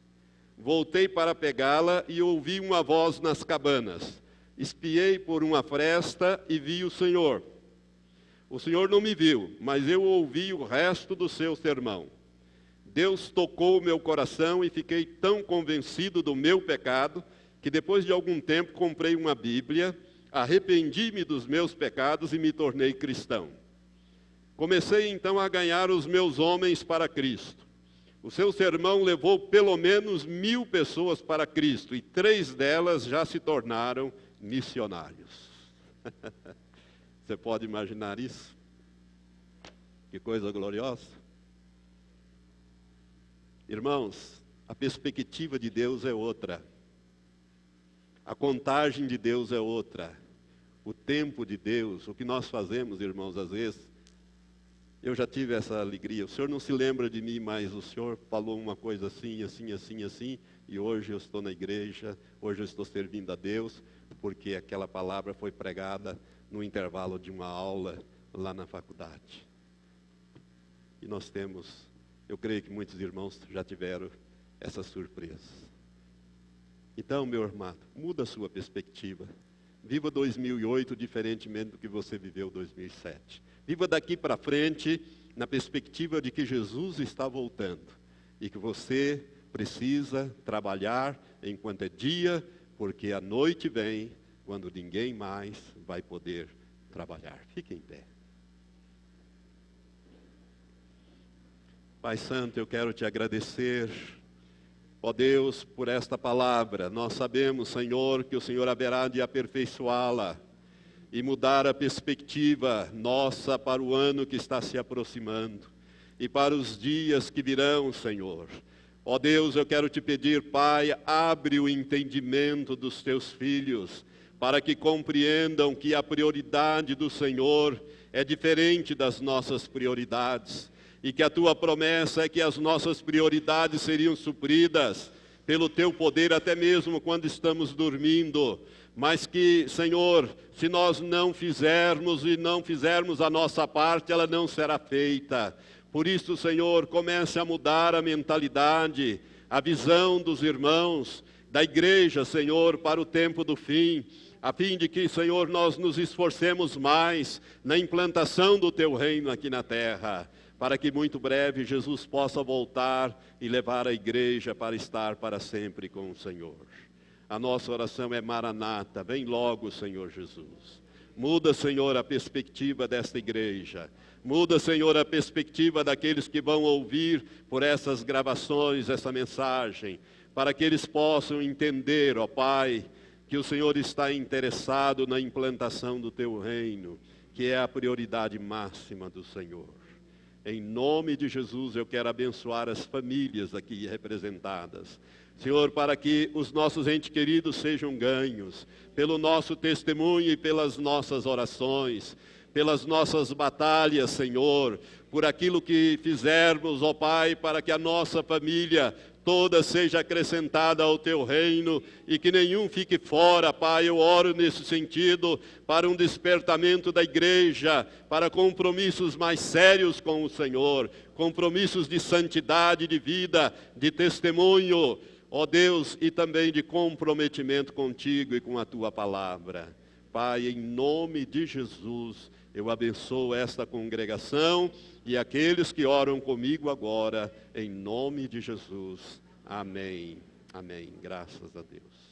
Voltei para pegá-la e ouvi uma voz nas cabanas. Espiei por uma fresta e vi o Senhor. O Senhor não me viu, mas eu ouvi o resto do seu sermão. Deus tocou o meu coração e fiquei tão convencido do meu pecado que depois de algum tempo comprei uma Bíblia, arrependi-me dos meus pecados e me tornei cristão. Comecei então a ganhar os meus homens para Cristo. O seu sermão levou pelo menos 1000 pessoas para Cristo e 3 delas já se tornaram missionários. Você pode imaginar isso? Que coisa gloriosa. Irmãos, a perspectiva de Deus é outra. A contagem de Deus é outra. O tempo de Deus, o que nós fazemos, irmãos, às vezes, eu já tive essa alegria. O Senhor não se lembra de mim, mas o Senhor falou uma coisa assim, assim, assim, assim, e hoje eu estou na igreja, hoje eu estou servindo a Deus, porque aquela palavra foi pregada no intervalo de uma aula lá na faculdade. E nós temos, eu creio que muitos irmãos já tiveram essa surpresa. Então, meu irmão, muda a sua perspectiva. Viva 2008 diferentemente do que você viveu 2007. Viva daqui para frente na perspectiva de que Jesus está voltando e que você precisa trabalhar enquanto é dia, porque a noite vem quando ninguém mais vai poder trabalhar. Fique em pé. Pai Santo, eu quero te agradecer, ó Deus, por esta palavra. Nós sabemos, Senhor, que o Senhor haverá de aperfeiçoá-la e mudar a perspectiva nossa para o ano que está se aproximando e para os dias que virão, Senhor. Ó Deus, eu quero te pedir, Pai, abre o entendimento dos teus filhos, para que compreendam que a prioridade do Senhor é diferente das nossas prioridades, e que a tua promessa é que as nossas prioridades seriam supridas pelo teu poder, até mesmo quando estamos dormindo, mas que, Senhor, se nós não fizermos e não fizermos a nossa parte, ela não será feita. Por isso, Senhor, comece a mudar a mentalidade, a visão dos irmãos, da igreja, Senhor, para o tempo do fim, a fim de que, Senhor, nós nos esforcemos mais na implantação do teu reino aqui na terra, para que muito breve Jesus possa voltar e levar a igreja para estar para sempre com o Senhor. A nossa oração é Maranata, vem logo, Senhor Jesus. Muda, Senhor, a perspectiva desta igreja. Muda, Senhor, a perspectiva daqueles que vão ouvir por essas gravações, essa mensagem, para que eles possam entender, ó Pai, que o Senhor está interessado na implantação do teu reino, que é a prioridade máxima do Senhor. Em nome de Jesus, eu quero abençoar as famílias aqui representadas. Senhor, para que os nossos entes queridos sejam ganhos pelo nosso testemunho e pelas nossas orações, pelas nossas batalhas, Senhor, por aquilo que fizermos, ó Pai, para que a nossa família toda seja acrescentada ao teu reino e que nenhum fique fora, Pai. Eu oro nesse sentido para um despertamento da igreja, para compromissos mais sérios com o Senhor, compromissos de santidade, de vida, de testemunho, ó Deus, e também de comprometimento contigo e com a tua palavra. Pai, em nome de Jesus, eu abençoo esta congregação e aqueles que oram comigo agora, em nome de Jesus. Amém. Amém. Graças a Deus.